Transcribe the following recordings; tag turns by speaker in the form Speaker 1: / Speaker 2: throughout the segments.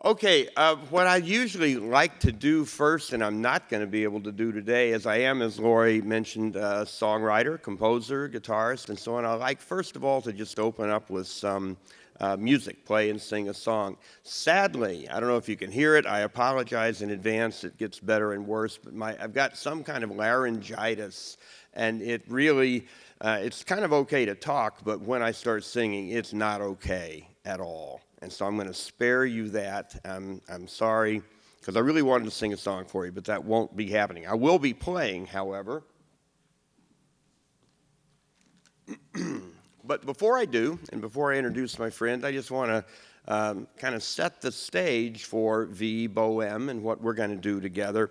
Speaker 1: Okay, what I usually like to do first, and I'm not going to be able to do today, as I am, as Lori mentioned, a songwriter, composer, guitarist, and so on. I like, first of all, to just open up with some music, play and sing a song. Sadly, I don't know if you can hear it. I apologize in advance. It gets better and worse, but I've got some kind of laryngitis, and it really, it's kind of okay to talk, but when I start singing, it's not okay at all. And so I'm going to spare you that. I'm sorry, because I really wanted to sing a song for you, but that won't be happening. I will be playing, however. But before I do, and before I introduce my friend, I just want to kind of set the stage for Vie Boheme and what we're going to do together.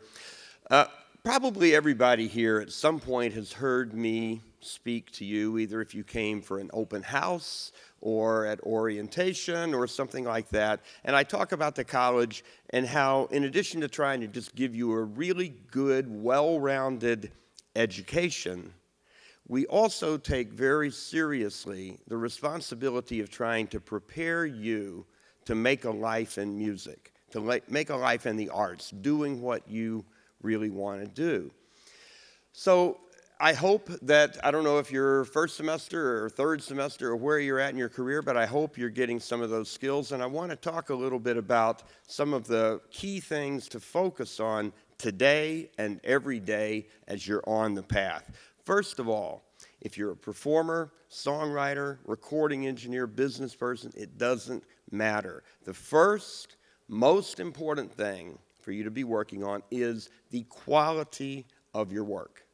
Speaker 1: Probably everybody here at some point has heard me speak to you, either if you came for an open house or at orientation or something like that. And I talk about the college and how, in addition to trying to just give you a really good, well-rounded education, we also take very seriously the responsibility of trying to prepare you to make a life in music, to make a life in the arts, doing what you really want to do. So I hope that, I don't know if you're first semester or third semester or where you're at in your career, but I hope you're getting some of those skills. And I want to talk a little bit about some of the key things to focus on today and every day as you're on the path. First of all, if you're a performer, songwriter, recording engineer, business person, it doesn't matter. The first, most important thing for you to be working on is the quality of your work.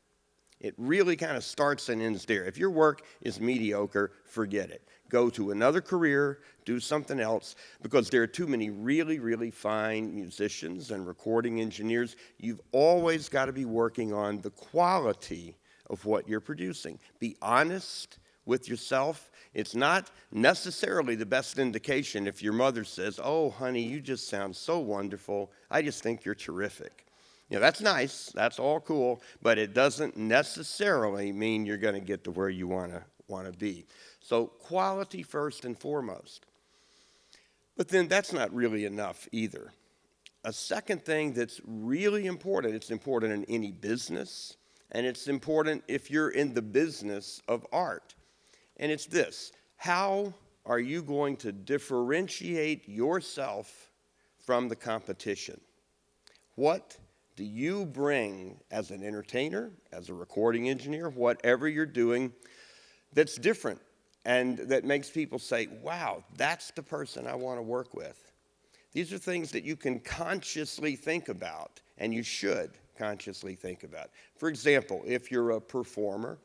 Speaker 1: It really kind of starts and ends there. If your work is mediocre, forget it. Go to another career, do something else, because there are too many really, really fine musicians and recording engineers. You've always got to be working on the quality of what you're producing. Be honest with yourself. It's not necessarily the best indication if your mother says, "Oh, honey, you just sound so wonderful. I just think you're terrific." You know, that's nice, that's all cool, but it doesn't necessarily mean you're going to get to where you want to be. So quality first and foremost. But then that's not really enough either. A second thing that's really important, it's important in any business, and it's important if you're in the business of art. And it's this: how are you going to differentiate yourself from the competition? What do you bring as an entertainer, as a recording engineer, whatever you're doing, that's different and that makes people say, wow, that's the person I want to work with? These are things that you can consciously think about, and you should consciously think about. For example, if you're a performer,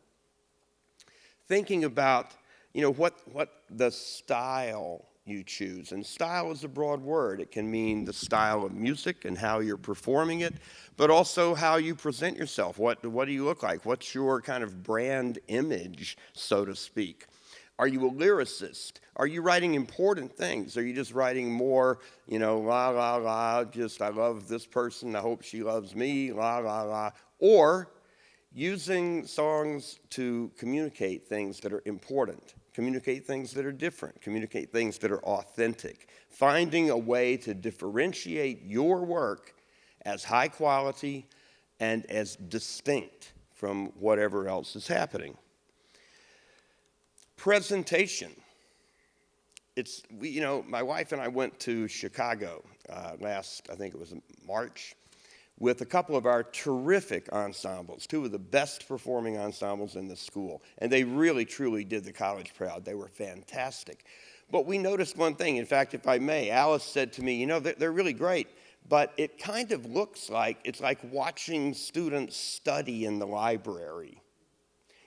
Speaker 1: thinking about, what the style you choose. And style is a broad word. It can mean the style of music and how you're performing it, but also how you present yourself. What do you look like? What's your kind of brand image, so to speak? Are you a lyricist? Are you writing important things? Are you just writing more, la, la, la, just I love this person, I hope she loves me, la, la, la? Or using songs to communicate things that are important, communicate things that are different, communicate things that are authentic, finding a way to differentiate your work as high quality and as distinct from whatever else is happening. Presentation. My wife and I went to Chicago last, I think it was March, with a couple of our terrific ensembles, two of the best performing ensembles in the school. And they really, truly did the college proud. They were fantastic. But we noticed one thing. In fact, if I may, Alice said to me, they're really great, but it kind of looks like, it's like watching students study in the library.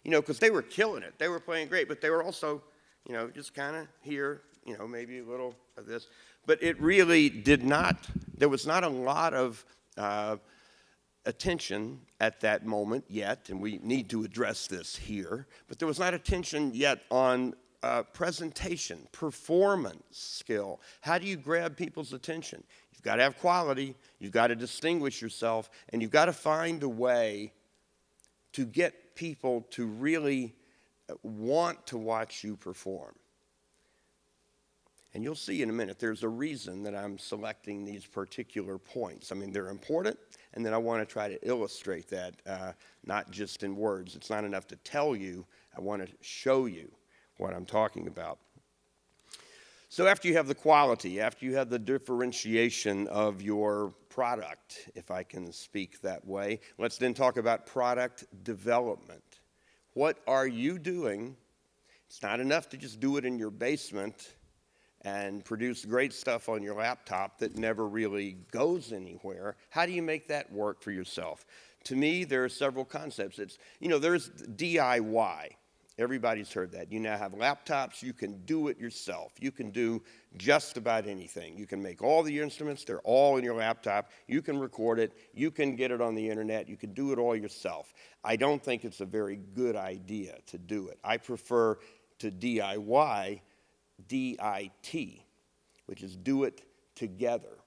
Speaker 1: Because they were killing it. They were playing great, but they were also, just kind of here, maybe a little of this. But it really there was not a lot of attention at that moment yet, and we need to address this here, but there was not attention yet on presentation, performance skill. How do you grab people's attention? You've got to have quality, you've got to distinguish yourself, and you've got to find a way to get people to really want to watch you perform. And you'll see in a minute, there's a reason that I'm selecting these particular points. I mean, they're important, and then I want to try to illustrate that, not just in words. It's not enough to tell you. I want to show you what I'm talking about. So after you have the quality, after you have the differentiation of your product, if I can speak that way, let's then talk about product development. What are you doing? It's not enough to just do it in your basement and produce great stuff on your laptop that never really goes anywhere. How do you make that work for yourself? To me, there are several concepts. There's DIY. Everybody's heard that. You now have laptops. You can do it yourself. You can do just about anything. You can make all the instruments. They're all in your laptop. You can record it. You can get it on the internet. You can do it all yourself. I don't think it's a very good idea to do it. I prefer to DIY, DIT, which is do it together.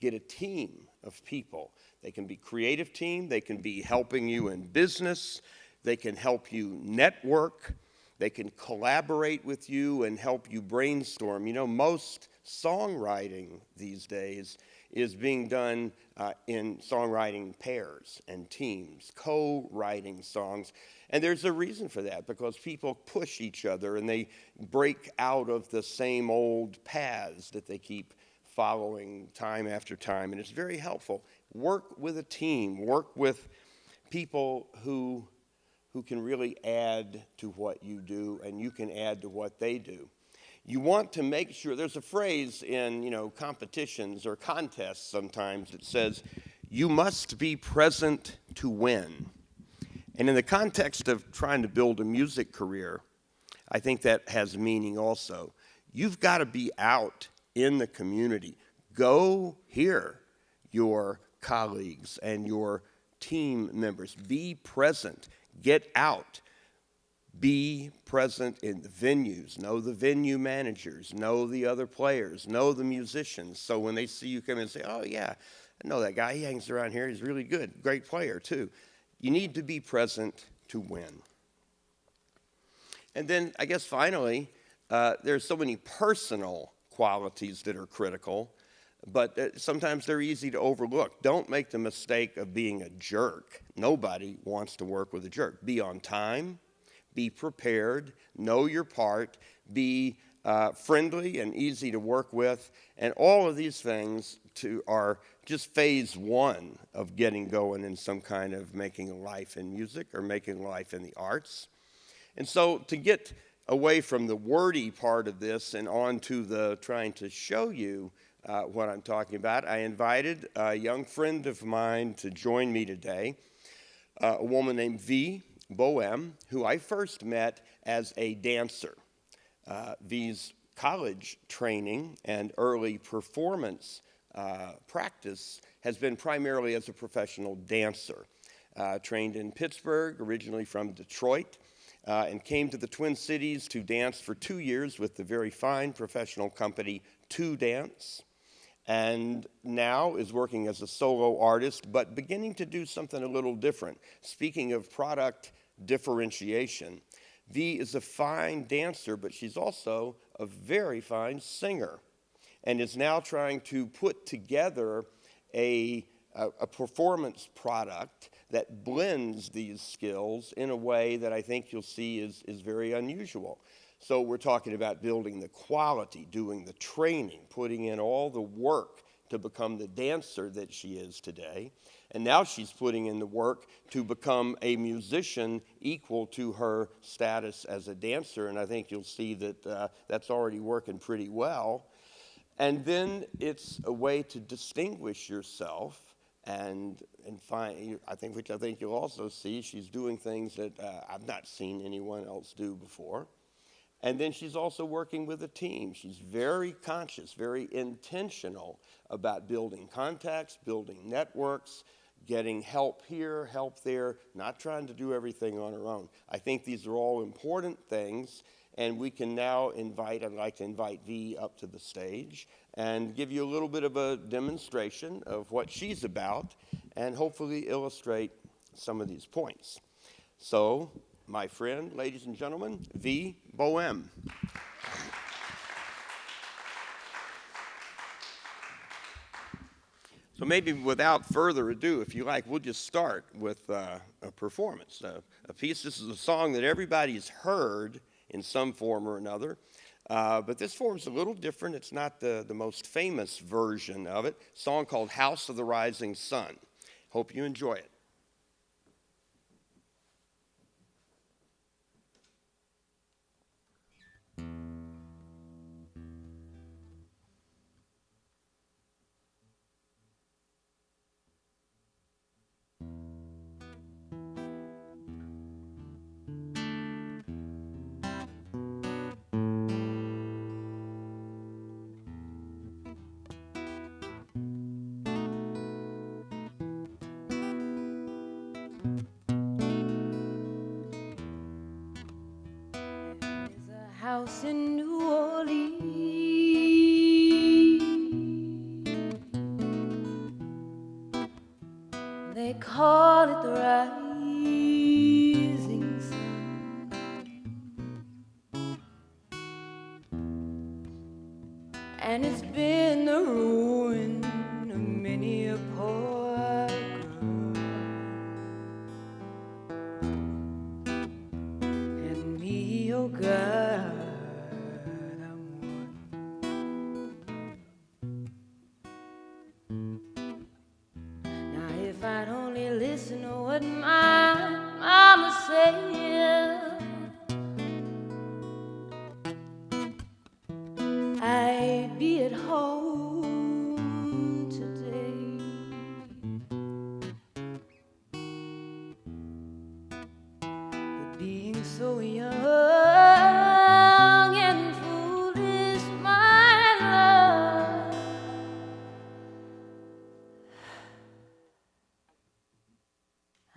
Speaker 1: Get a team of people. They can be creative team. They can be helping you in business. They can help you network. They can collaborate with you and help you brainstorm. Most songwriting these days is being done in songwriting pairs and teams, co-writing songs. And there's a reason for that, because people push each other and they break out of the same old paths that they keep following time after time. And it's very helpful. Work with a team. Work with people who can really add to what you do, and you can add to what they do. You want to make sure, there's a phrase in, competitions or contests sometimes that says, you must be present to win. And in the context of trying to build a music career, I think that has meaning also. You've got to be out in the community. Go hear your colleagues and your team members. Be present. Get out. Be present in the venues. Know the venue managers. Know the other players. Know the musicians. So when they see you come in and say, oh, yeah, I know that guy. He hangs around here. He's really good. Great player, too. You need to be present to win. And then, I guess, finally, there's so many personal qualities that are critical, but sometimes they're easy to overlook. Don't make the mistake of being a jerk. Nobody wants to work with a jerk. Be on time. Be prepared. Know your part. Be friendly and easy to work with. And all of these things are just phase one of getting going in some kind of making a life in music or making a life in the arts. And so to get away from the wordy part of this and on to the trying to show you what I'm talking about, I invited a young friend of mine to join me today, a woman named Vie Boheme, who I first met as a dancer. Vie's college training and early performance practice has been primarily as a professional dancer. Trained in Pittsburgh, originally from Detroit, and came to the Twin Cities to dance for 2 years with the very fine professional company To Dance, and now is working as a solo artist, but beginning to do something a little different. Speaking of product differentiation, Vie is a fine dancer, but she's also a very fine singer, and is now trying to put together a performance product that blends these skills in a way that I think you'll see is very unusual. So we're talking about building the quality, doing the training, putting in all the work to become the dancer that she is today. And now she's putting in the work to become a musician equal to her status as a dancer. And I think you'll see that that's already working pretty well. And then it's a way to distinguish yourself and find, which I think you'll also see, she's doing things that I've not seen anyone else do before. And then she's also working with a team. She's very conscious, very intentional about building contacts, building networks, getting help here, help there, not trying to do everything on her own. I think these are all important things, and we can now I'd like to invite Vie up to the stage and give you a little bit of a demonstration of what she's about and hopefully illustrate some of these points. So, my friend, ladies and gentlemen, Vie Boheme. So maybe without further ado, if you like, we'll just start with a performance, a piece. This is a song that everybody's heard in some form or another, but this form's a little different. It's not the most famous version of it. A song called House of the Rising Sun. Hope you enjoy it.
Speaker 2: House in New Orleans, they call it the rising sun, and it's been the ruin of many a poor girl, and me, oh God. If I'd only listen to what my mama said, I'd be at home today. But being so young and foolish, my love,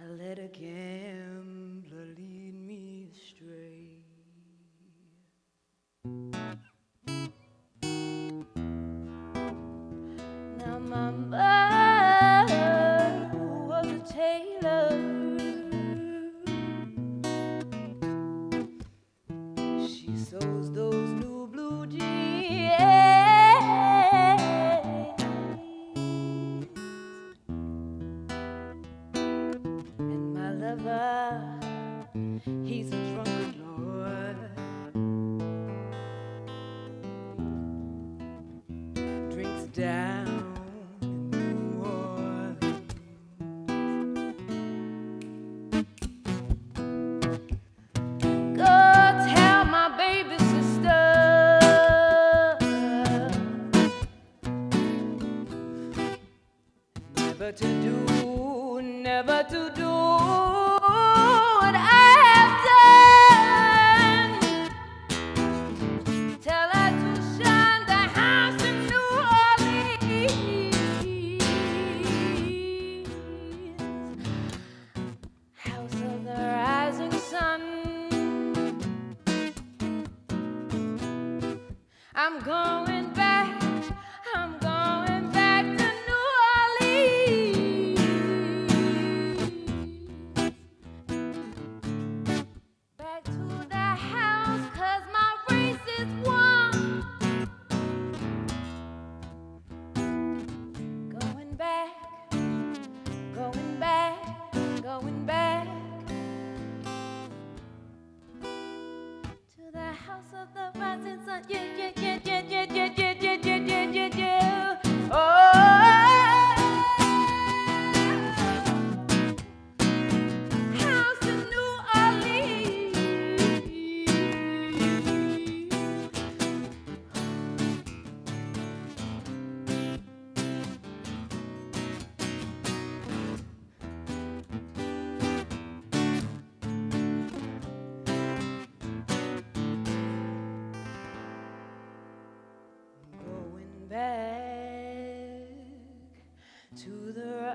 Speaker 2: I let a gambler lead me astray. Now my mother was a tailor. She sews those new blue jeans. He's a drunken lord, drinks down in New Orleans. Go tell my baby sister never to do what I have done. Tell her to shine the house in New Orleans, house of the rising sun. I'm going back. I'm going back to New Orleans. Back to the house, 'cause my race is won. Going back, going back, going back to the house of the rising sun. Yeah, yeah, yeah, yeah, yeah, yeah, yeah, yeah, yeah, yeah, yeah, yeah. Oh, house in New Orleans. Going back to the rising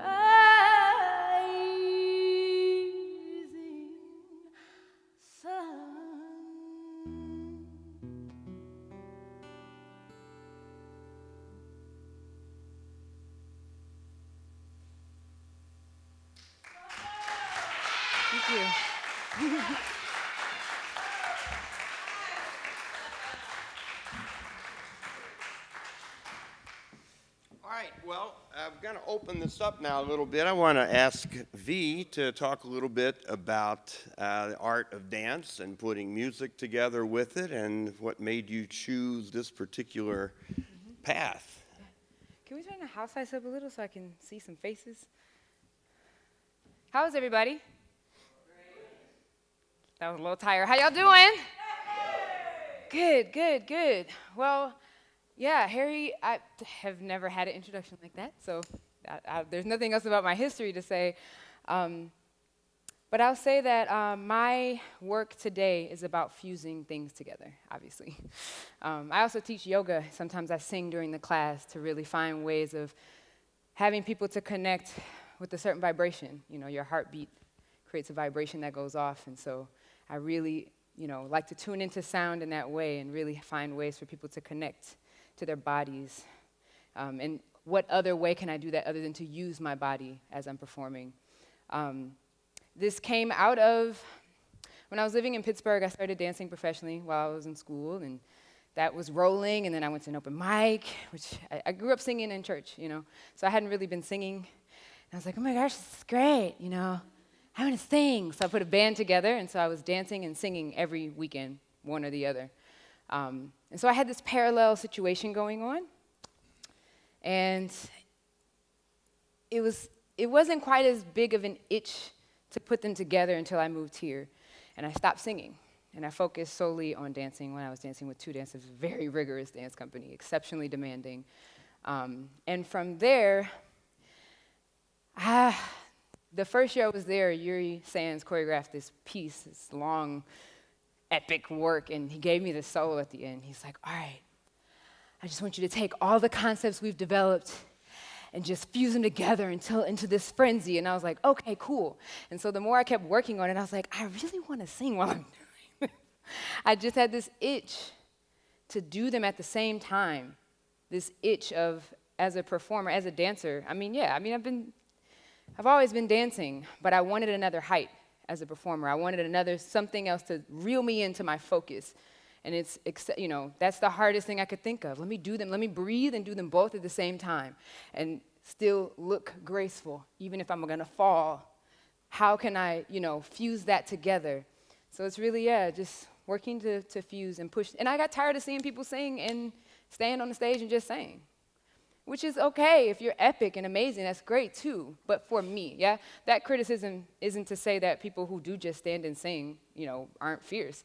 Speaker 2: sun. Thank you.
Speaker 1: All right, well, I'm going to open this up now a little bit. I want to ask V to talk a little bit about the art of dance and putting music together with it and what made you choose this particular path.
Speaker 3: Can we turn the house lights up a little so I can see some faces? How's everybody? That was a little tired. How y'all doing? Good, good, good. Well, yeah, Harry, I have never had an introduction like that, so there's nothing else about my history to say. But I'll say that my work today is about fusing things together, obviously. I also teach yoga. Sometimes I sing during the class to really find ways of having people to connect with a certain vibration. You know, your heartbeat creates a vibration that goes off, and so I really, like to tune into sound in that way and really find ways for people to connect to their bodies. And what other way can I do that other than to use my body as I'm performing? This came out of, when I was living in Pittsburgh, I started dancing professionally while I was in school, and that was rolling, and then I went to an open mic, which I grew up singing in church, so I hadn't really been singing. And I was like, oh my gosh, this is great, I want to sing. So I put a band together, and so I was dancing and singing every weekend, one or the other. And so I had this parallel situation going on, and it wasn't quite as big of an itch to put them together until I moved here, and I stopped singing, and I focused solely on dancing when I was dancing with two dancers, very rigorous dance company, exceptionally demanding. And from there, the first year I was there, Yuri Sands choreographed this piece, this long, epic work, and he gave me the solo at the end. He's like, all right, I just want you to take all the concepts we've developed and just fuse them together into this frenzy. And I was like, okay, cool. And so the more I kept working on it, I was like, I really want to sing while I'm doing it. I just had this itch to do them at the same time, this itch of, as a performer, as a dancer, I've always been dancing, but I wanted another height as a performer. I wanted something else to reel me into my focus. And that's the hardest thing I could think of. Let me do them, let me breathe and do them both at the same time and still look graceful, even if I'm gonna fall. How can I, fuse that together? So it's really, just working to fuse and push. And I got tired of seeing people sing and stand on the stage and just sing, which is okay. If you're epic and amazing, that's great too. But for me, that criticism isn't to say that people who do just stand and sing, aren't fierce.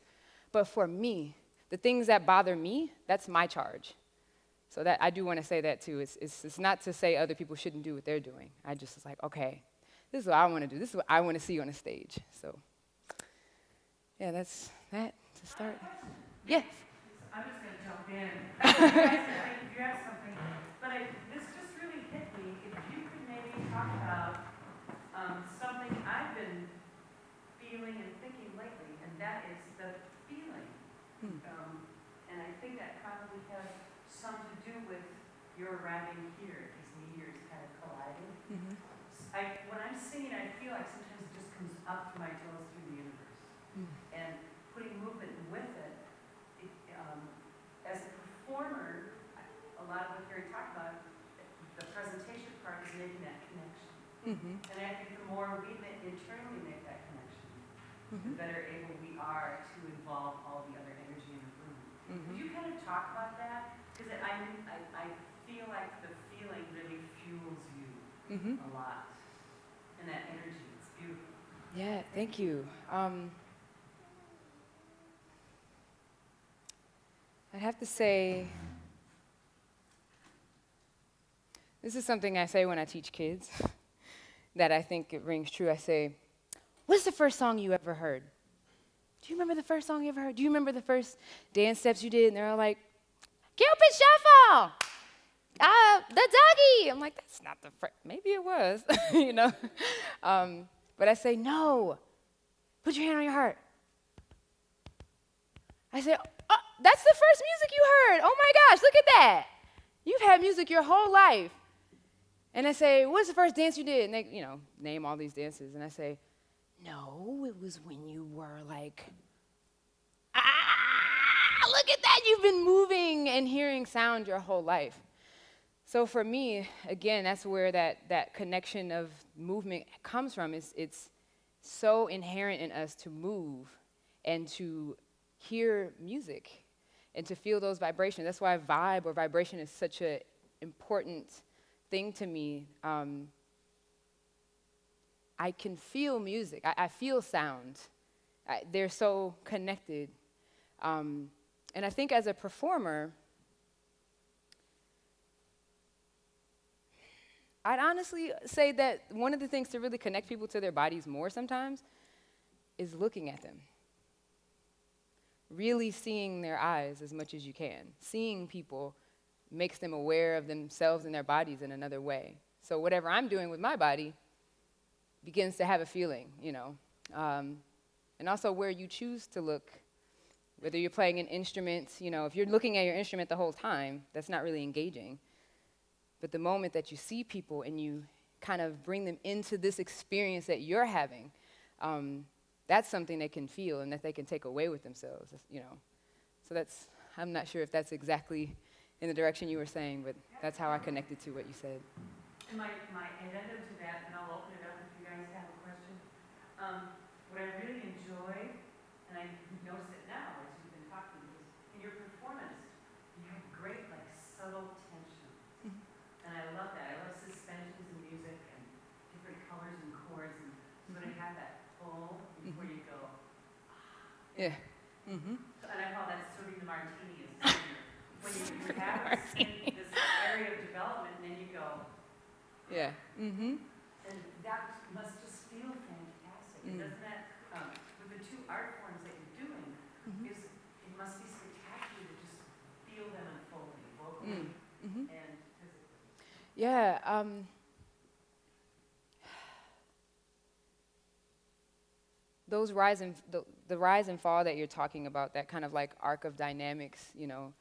Speaker 3: But for me, the things that bother me, that's my charge. So that I do want to say that too. It's not to say other people shouldn't do what they're doing. I just was like, okay, this is what I want to do. This is what I want to see on a stage. So, yeah, that's that to start. Yes.
Speaker 4: I'm just going to jump in. You asked something, but this just really hit me. If you could maybe talk about something I've been feeling and thinking lately, and that is the feeling. And I think that probably has some to do with your arriving here, because the years kind of collided.
Speaker 3: Mm-hmm.
Speaker 4: When I'm singing, I feel like sometimes it just comes up to my toes through the universe. And putting movement with it, as a performer, a lot of what Gary talked about, the presentation part is making that connection.
Speaker 3: Mm-hmm.
Speaker 4: And I think the more we internally make that connection,
Speaker 3: Mm-hmm.
Speaker 4: the better able we are to involve all the other energy in the room.
Speaker 3: Mm-hmm.
Speaker 4: Could you kind of talk about that? Because I feel like the feeling really fuels you
Speaker 3: Mm-hmm.
Speaker 4: a lot. And that energy, it's beautiful.
Speaker 3: Yeah, thank you. I'd have to say, this is something I say when I teach kids that I think it rings true. I say, what's the first song you ever heard? Do you remember the first song you ever heard? Do you remember the first dance steps you did? And they're all like, Cupid Shuffle! The doggy! I'm like, that's not the first. Maybe it was, But I say, no. Put your hand on your heart. I say, oh, that's the first music you heard. Oh my gosh, look at that. You've had music your whole life. And I say, what's the first dance you did? And they, name all these dances. And I say, no, it was when you were like, look at that. You've been moving and hearing sound your whole life. So for me, again, that's where that connection of movement comes from. It's so inherent in us to move and to hear music and to feel those vibrations. That's why vibe or vibration is such an important thing to me. I can feel music. I feel sound. They're so connected. And I think as a performer, I'd honestly say that one of the things to really connect people to their bodies more sometimes is looking at them. Really seeing their eyes as much as you can. Seeing people makes them aware of themselves and their bodies in another way. So whatever I'm doing with my body begins to have a feeling, you know. And also where you choose to look, whether you're playing an instrument, you know, if you're looking at your instrument the whole time, that's not really engaging. But the moment that you see people and you kind of bring them into this experience that you're having, that's something they can feel and that they can take away with themselves, you know. So that's, I'm not sure if that's exactly in the direction you were saying, but that's how I connected to what you said.
Speaker 4: And my addendum to that, and I'll open it up if you guys have a question. What I really enjoy, and I notice it now as you've been talking, is in your performance, you have great, like, subtle tension. And I love that. I love suspensions in music and different colors and chords, and so to have that pull before you go.
Speaker 3: Yeah. Mm-hmm.
Speaker 4: And I call that serving the martini. When you have this area of development, and then you go.
Speaker 3: Yeah. Mm-hmm.
Speaker 4: And that must just feel fantastic. And doesn't that, with the two art forms that you're doing, it must be spectacular to just feel them unfolding vocally and physically.
Speaker 3: Yeah. Those rise and the rise and fall that you're talking about, that kind of like arc of dynamics, you know.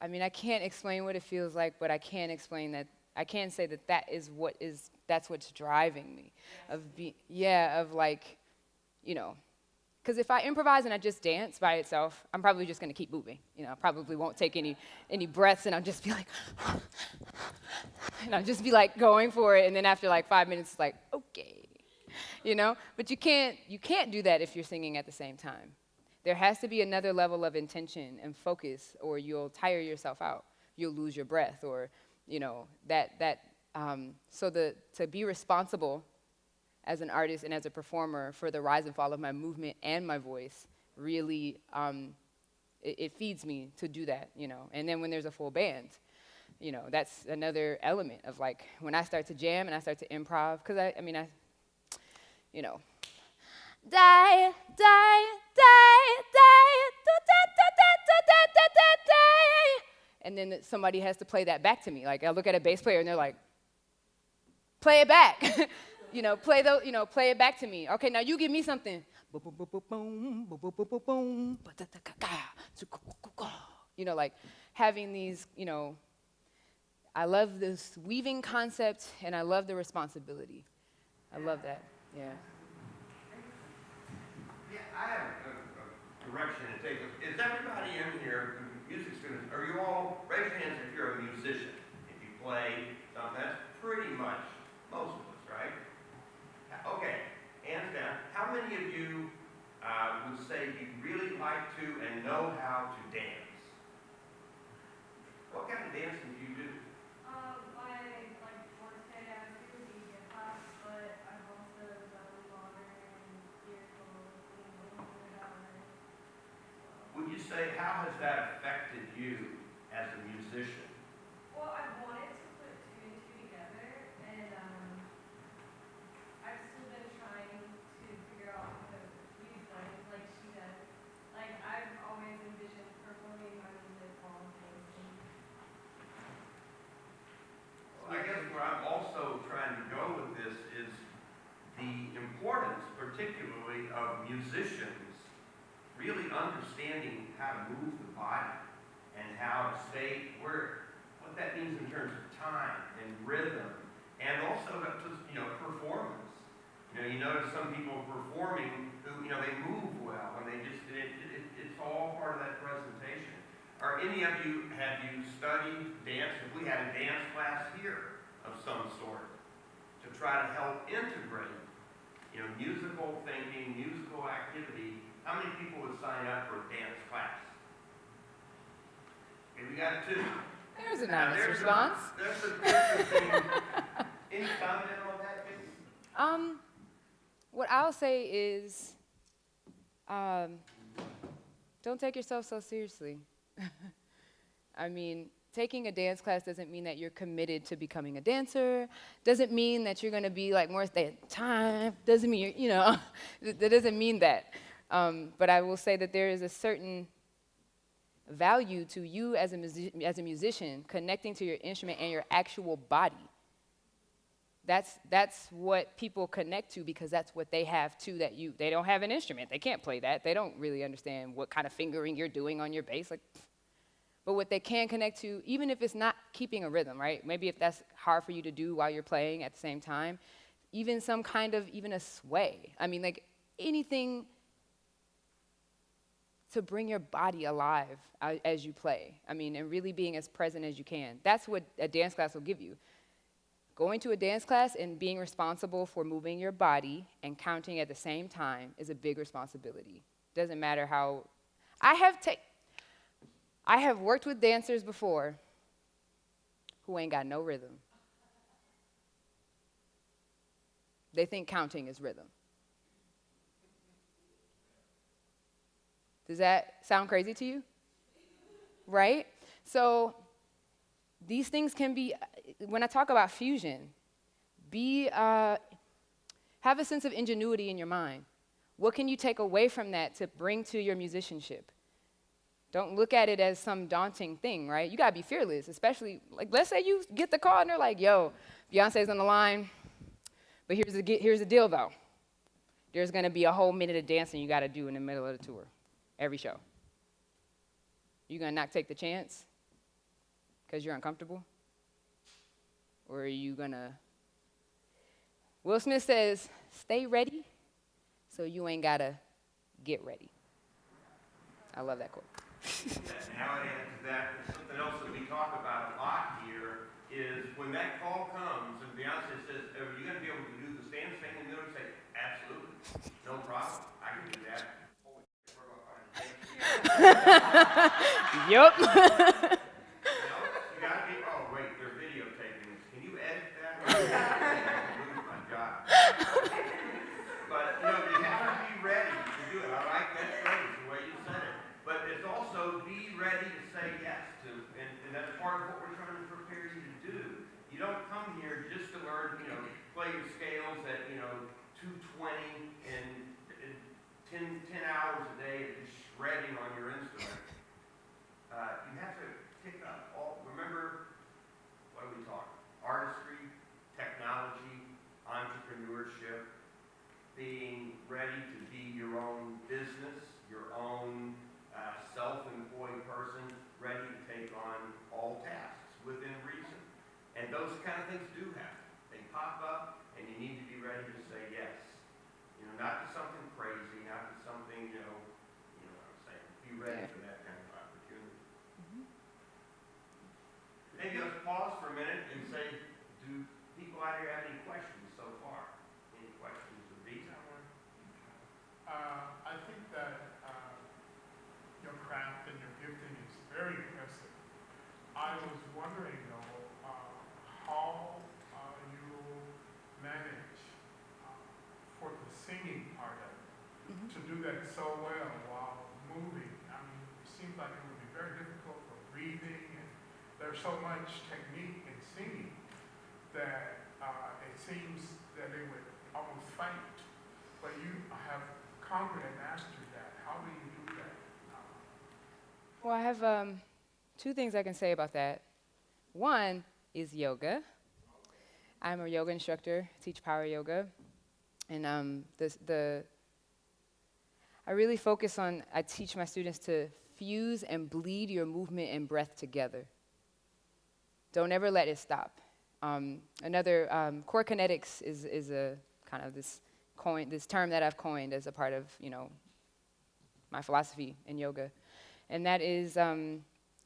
Speaker 3: I mean, I can't explain what it feels like, but I can explain that. I can say that that's what's driving me, of like, you know, because if I improvise and I just dance by itself, I'm probably just going to keep moving. You know, I probably won't take any breaths, and I'll just be like, and I'll just be like going for it, and then after like 5 minutes, it's like, okay, you know. But you can't do that if you're singing at the same time. There has to be another level of intention and focus, or you'll tire yourself out. You'll lose your breath, or you know, to be responsible as an artist and as a performer for the rise and fall of my movement and my voice really, it feeds me to do that, you know. And then when there's a full band, you know, that's another element of like, when I start to jam and I start to improv, because I you know, die, and then somebody has to play that back to me. Like, I look at a bass player and they're like, play it back. You know, play it back to me. Okay, now you give me something. You know, like having these, you know, I love this weaving concept and I love the responsibility. I love that, yeah.
Speaker 1: Yeah, I have a direction to take. Is everybody in here, music's gonna, are you all, raise your hands if you're a musician. If you play something, that's pretty much most of us, right? Okay, hands down. How many of you would say you really like to and know how to dance? What kind of dancing do you do?
Speaker 2: I like work at hip hop, but I've also done modern and lyrical and a little bit of ballet.
Speaker 1: Would you say, how has that affected you as a musician?
Speaker 2: Well, I wanted to put two and two together, and I've still been trying to figure out how to use them like she does. Like, I've always envisioned performing my music while dancing.
Speaker 1: Well, I guess where I'm also trying to go with this is the importance, particularly of musicians really understanding how to move the body and how to stay what that means in terms of time and rhythm, and also just, you know, performance. You know, you notice some people performing who, you know, they move well, and they just, it's all part of that presentation. Are any of you, have you studied dance? If we had a dance class here of some sort to try to help integrate, musical thinking, musical activity, how many people would sign up for a dance class? Okay, we got 2.
Speaker 3: There's an
Speaker 1: Now,
Speaker 3: honest
Speaker 1: there's
Speaker 3: response.
Speaker 1: There's a difference in, any comment on that, Vicky?
Speaker 3: What I'll say is, don't take yourself so seriously. I mean, taking a dance class doesn't mean that you're committed to becoming a dancer, doesn't mean that you're gonna be like more stay at time, doesn't mean that doesn't mean that. But I will say that there is a certain value to you as a musician connecting to your instrument and your actual body. That's what people connect to because that's what they have too they don't have an instrument. They can't play that. They don't really understand what kind of fingering you're doing on your bass. But what they can connect to, even if it's not keeping a rhythm, right? Maybe if that's hard for you to do while you're playing at the same time, even some kind of, even a sway. I mean, like anything to bring your body alive as you play. I mean, and really being as present as you can. That's what a dance class will give you. Going to a dance class and being responsible for moving your body and counting at the same time is a big responsibility. Doesn't matter how, I have worked with dancers before who ain't got no rhythm. They think counting is rhythm. Does that sound crazy to you? Right? So these things can be, when I talk about fusion, have a sense of ingenuity in your mind. What can you take away from that to bring to your musicianship? Don't look at it as some daunting thing, right? You gotta be fearless, especially, like, let's say you get the call and they're like, yo, Beyonce's on the line, but here's the deal though. There's gonna be a whole minute of dancing you gotta do in the middle of the tour, every show. You gonna not take the chance because you're uncomfortable? Or are you gonna, Will Smith says, stay ready so you ain't gotta get ready. I love that quote.
Speaker 1: Now I add to that, something else that we talk about a lot here is when that call comes and Beyonce says, are you going to be able to do the stand in the middle and say, absolutely, no problem, I can do that.
Speaker 3: Yup.
Speaker 1: You got to be, oh wait, they're videotaping this. Can you edit that? I lose my job. But you have to be ready to do it. I like that phrase, the way you said it. But it's also be ready to say yes to, and that's part of what we're trying to prepare you to do. You don't come here just to learn, play your scales at, 220 and 10 hours a day of shredding on your instrument. You have to pick up remember, what are we talking? Artistry, technology, entrepreneurship, being ready to be your own business, your own self-employed person, ready to take on all tasks within reason. And those kind of things do happen. They pop up, and you need to be ready to say yes. Not to something crazy, not to something, what I'm saying. Be ready for that kind of opportunity.
Speaker 3: Mm-hmm.
Speaker 1: Maybe let's pause for a minute and say, do people out here have any questions so far? Any questions of these?
Speaker 5: I think that your craft and your gifting is very impressive. I was wondering, though, how you manage for the singing part of it to do that so well while moving. I mean, it seems like it would be very difficult for breathing, and there's so much technique in singing that it seems that they would almost fight. But you have conquered and mastered that. How do you do that?
Speaker 3: Well, I have two things I can say about that. One is yoga. I'm a yoga instructor, teach power yoga. And I really focus on, I teach my students to fuse and bleed your movement and breath together. Don't ever let it stop. Another, core kinetics is a kind of this term that I've coined as a part of, my philosophy in yoga. And that is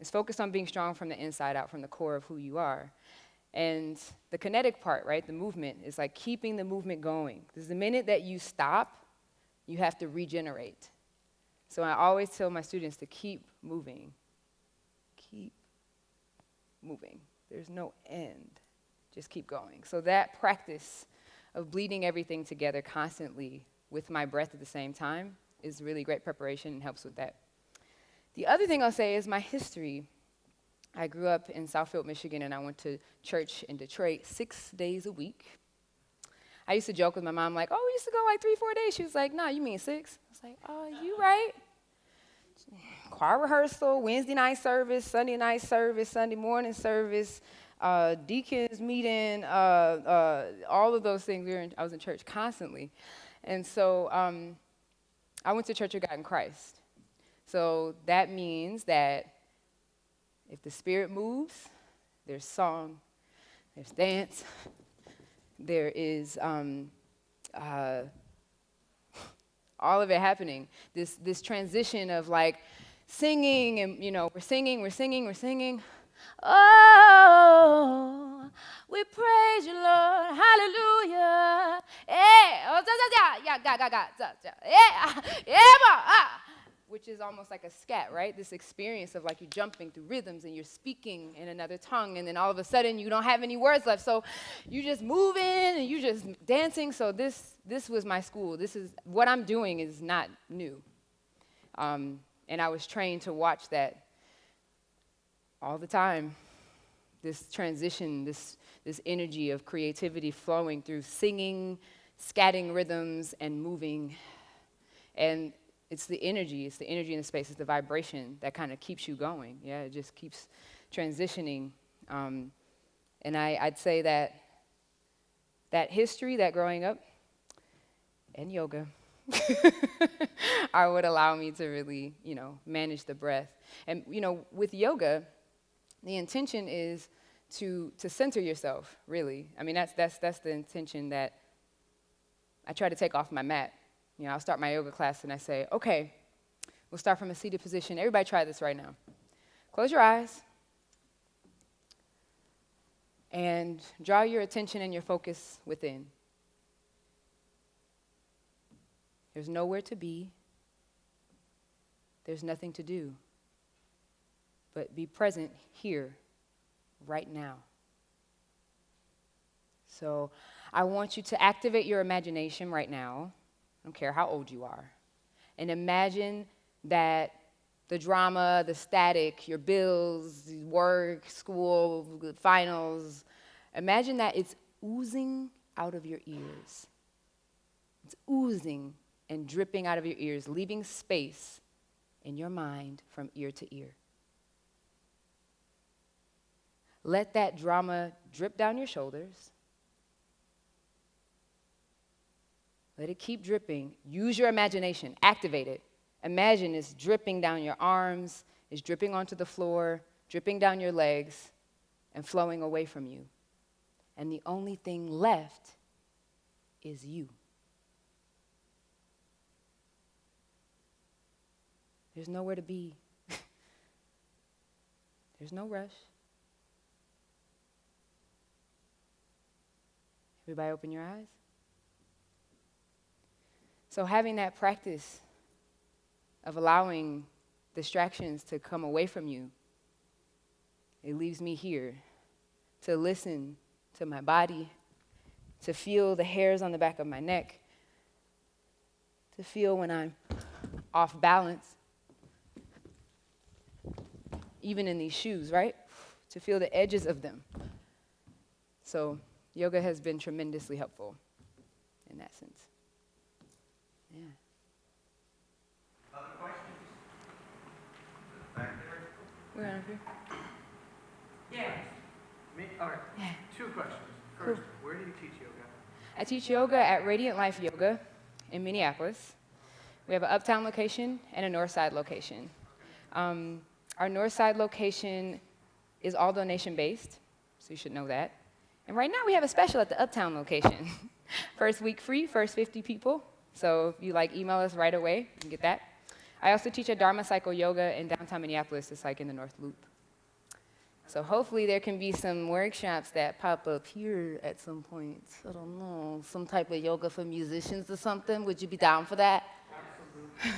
Speaker 3: It's focused on being strong from the inside out, from the core of who you are. And the kinetic part, right, the movement, is like keeping the movement going. Because the minute that you stop, you have to regenerate. So I always tell my students to keep moving. Keep moving. There's no end. Just keep going. So that practice of bleeding everything together constantly with my breath at the same time is really great preparation and helps with that. The other thing I'll say is my history. I grew up in Southfield, Michigan, and I went to church in Detroit 6 days a week. I used to joke with my mom, like, oh, we used to go like 3-4 days. She was like, no, you mean 6? I was like, oh, you right. Choir rehearsal, Wednesday night service, Sunday night service, Sunday morning service, deacons meeting, all of those things. I was in church constantly. And so I went to Church of God in Christ. So that means that if the Spirit moves, there's song, there's dance, there is all of it happening. This transition of like singing and, we're singing. Oh, we praise you, Lord. Hallelujah. Which is almost like a scat, right? This experience of like you're jumping through rhythms and you're speaking in another tongue, and then all of a sudden you don't have any words left. So you're just moving and you're just dancing. So this was my school. This is what I'm doing is not new. And I was trained to watch that all the time. This transition, this energy of creativity flowing through singing, scatting rhythms, and moving. And it's the energy in the space, it's the vibration that kind of keeps you going. Yeah, it just keeps transitioning. And I'd say that history, that growing up, and yoga, I would allow me to really, manage the breath. And, with yoga, the intention is to center yourself, really. I mean, that's the intention that I try to take off my mat. I'll start my yoga class and I say, okay, we'll start from a seated position. Everybody try this right now. Close your eyes and draw your attention and your focus within. There's nowhere to be. There's nothing to do. But be present here, right now. So I want you to activate your imagination right now. I don't care how old you are. And imagine that the drama, the static, your bills, work, school, finals, imagine that it's oozing out of your ears. It's oozing and dripping out of your ears, leaving space in your mind from ear to ear. Let that drama drip down your shoulders. Let it keep dripping. Use your imagination. Activate it. Imagine it's dripping down your arms, it's dripping onto the floor, dripping down your legs, and flowing away from you. And the only thing left is you. There's nowhere to be. There's no rush. Everybody open your eyes. So having that practice of allowing distractions to come away from you, it leaves me here to listen to my body, to feel the hairs on the back of my neck, to feel when I'm off balance, even in these shoes, right? To feel the edges of them. So yoga has been tremendously helpful in that sense. Yeah.
Speaker 1: Other questions? Back there?
Speaker 3: We're on here.
Speaker 4: Yeah.
Speaker 6: Me? All right.
Speaker 3: Yeah.
Speaker 6: 2 questions.
Speaker 3: Cool.
Speaker 6: First, where do you teach yoga?
Speaker 3: I teach yoga at Radiant Life Yoga in Minneapolis. We have an uptown location and a north side location. Our north side location is all donation based, so you should know that. And right now we have a special at the uptown location. First week free, first 50 people. So if you email us right away, you can get that. I also teach a Dharma Cycle Yoga in downtown Minneapolis. It's in the North Loop. So hopefully there can be some workshops that pop up here at some point. I don't know, some type of yoga for musicians or something. Would you be down for that?
Speaker 6: Absolutely.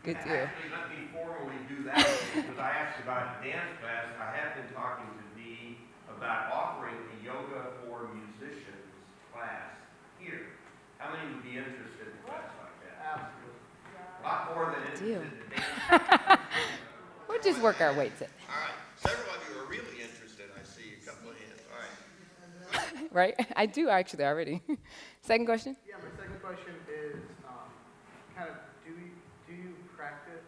Speaker 3: Good deal.
Speaker 1: Actually, let me formally do that because I asked about a dance class. I have been talking to Vie about offering a yoga for musicians class here. How many would be interested in a class like that?
Speaker 6: Absolutely.
Speaker 1: A lot more than
Speaker 3: Deal.
Speaker 1: interested in dance.
Speaker 3: We'll just work our way to it,
Speaker 1: All right. Several of you are really interested. I see a couple of hands. All right.
Speaker 3: right? I do actually already. Second question?
Speaker 6: Yeah, my second question is kind of do you practice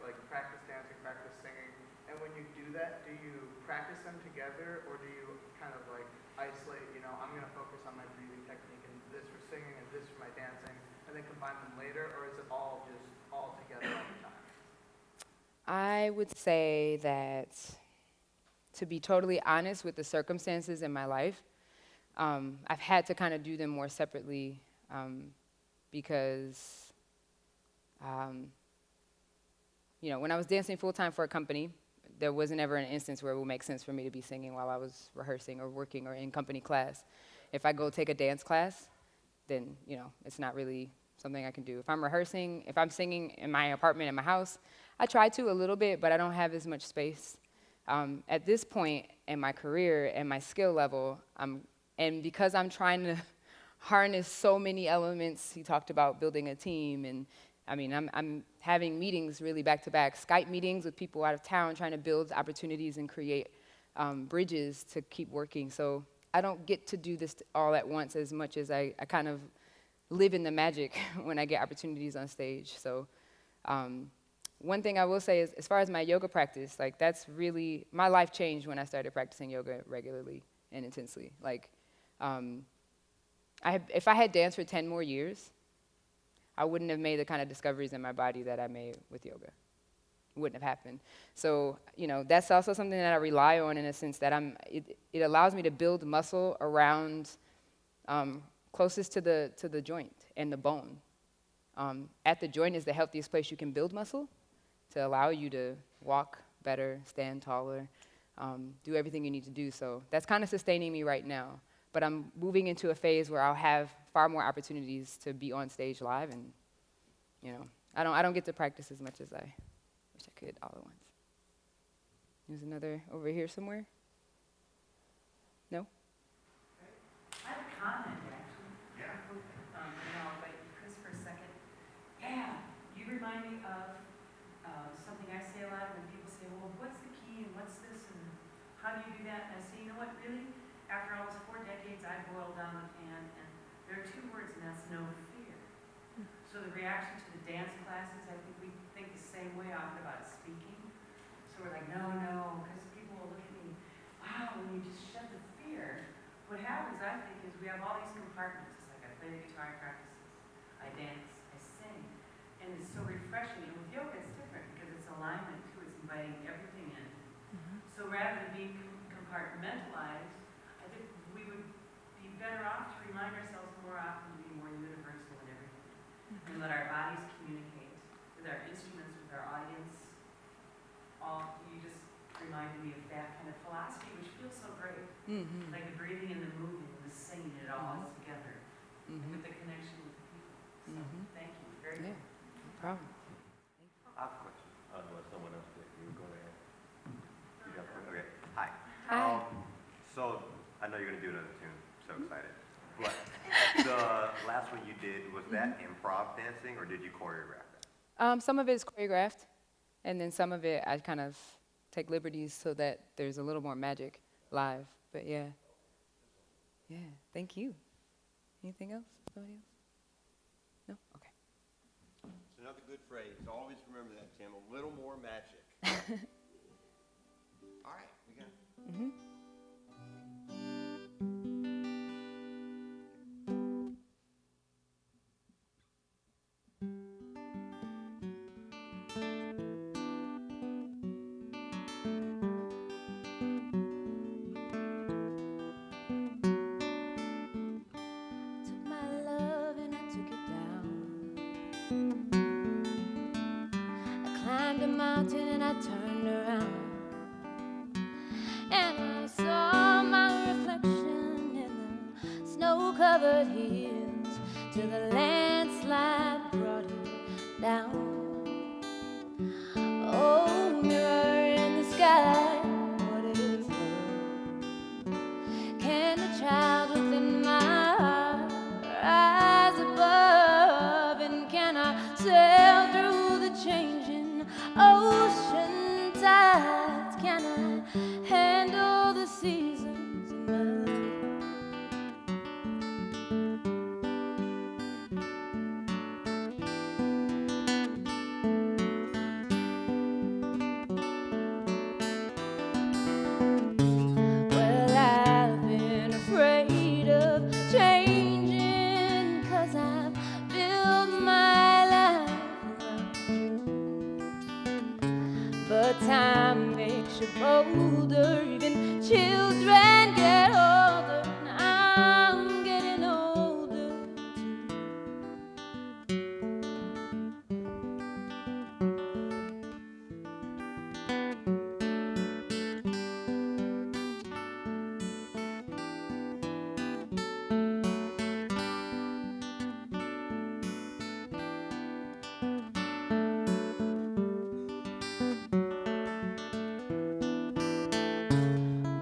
Speaker 6: dancing, practice singing, and when you do that, do you practice them together, or do you kind of like isolate, I'm going to focus on my breathing technique and this for singing and this for my dancing, and then combine them later, or is it all just all together all the time?
Speaker 3: I would say that, to be totally honest with the circumstances in my life, I've had to kind of do them more separately because, when I was dancing full-time for a company, there wasn't ever an instance where it would make sense for me to be singing while I was rehearsing or working or in company class. If I go take a dance class, then, it's not really something I can do. If I'm rehearsing, if I'm singing in my apartment, in my house, I try to a little bit, but I don't have as much space. At this point in my career and my skill level, and because I'm trying to harness so many elements, he talked about building a team, and I'm having meetings really back-to-back, Skype meetings with people out of town, trying to build opportunities and create bridges to keep working. So I don't get to do this all at once as much as I kind of live in the magic when I get opportunities on stage. So one thing I will say is, as far as my yoga practice, that's really, my life changed when I started practicing yoga regularly and intensely. If I had danced for 10 more years, I wouldn't have made the kind of discoveries in my body that I made with yoga. It wouldn't have happened. So, that's also something that I rely on in a sense that it allows me to build muscle around closest to the joint and the bone. At the joint is the healthiest place you can build muscle to allow you to walk better, stand taller, do everything you need to do. So that's kind of sustaining me right now. But I'm moving into a phase where I'll have far more opportunities to be on stage live, and I don't get to practice as much as I wish I could all at once. There's another over here somewhere. No?
Speaker 4: I have a comment, actually.
Speaker 1: Yeah.
Speaker 4: I'll invite Chris for a second. Yeah, you remind me of something I say a lot when people say, well, what's the key and what's this and how do you do that? And I say, you know what, really? After almost 4 decades, I boiled down the pan, and there are 2 words, and that's no fear. So the reaction to the dance classes, I think we think the same way often about speaking. So we're like, no, because people will look at me, wow, when you just shed the fear. What happens, I think, is we have all these compartments. It's like I play the guitar in practices, I dance, I sing, and it's so refreshing. And with yoga, it's different because it's alignment too. It's inviting everything in. So rather than being compartmentalized, I think we would be better off to remind ourselves more often to be more universal in everything, and let our bodies communicate with our instruments, with our audience. You just reminded me of that kind of philosophy, which feels so great.
Speaker 3: Mm-hmm.
Speaker 4: Like the breathing and the moving and the singing, it all is together
Speaker 3: Mm-hmm.
Speaker 4: with the connection with the people. So thank you. Very
Speaker 3: Yeah,
Speaker 4: good.
Speaker 3: no problem.
Speaker 7: I have a question. Unless someone else did. You go ahead. You got one? Okay. Hi.
Speaker 3: Hi.
Speaker 7: So I know you're gonna do another tune. So excited. But the last one you did, was that improv dancing or did you choreograph that?
Speaker 3: Some of it is choreographed, and then some of it I kind of take liberties so that there's a little more magic live. But yeah, thank you. Anything else? Somebody else? No? Okay.
Speaker 1: It's another good phrase. Always remember that, Tim. A little more magic. All right, we got it.
Speaker 3: Mm-hmm.
Speaker 8: Took my love and I took it down. I climbed a mountain and I turned around, and I saw snow-covered hills till the landslide brought it down. Oh, mirror in the sky, what is love? Can the child within my heart rise above? And can I sail through the changing ocean tides? Can I handle the seasons in my life? Well, I've been afraid of changing, 'cause I've built my life around you. But time makes you bolder, even children get older, and I'm getting older too.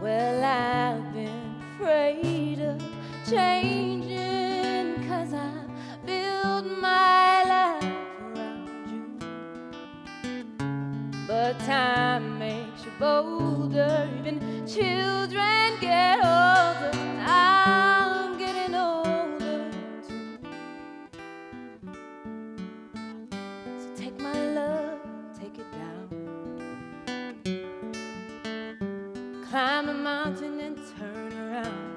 Speaker 8: Well, I've been afraid of changing, 'cause I've built my life around you. But time makes you bolder, even children get older, and I'm getting older too. So take my love, take it down. Climb a mountain and turn around.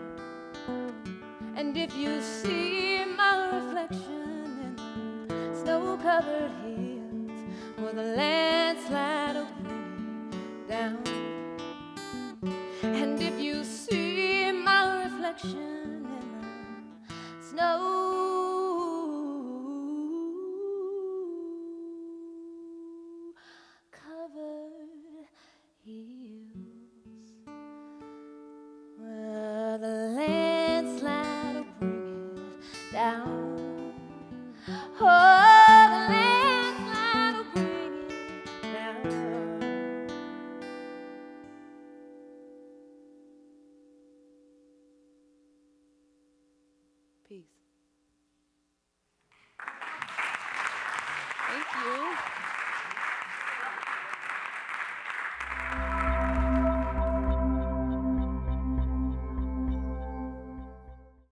Speaker 8: And if you see my reflection in the snow-covered hills, well, the landslide will bring it down. And if you see my reflection in the snow-covered hills, well, the landslide will bring it down. Oh, the landslide will bring it down. Peace.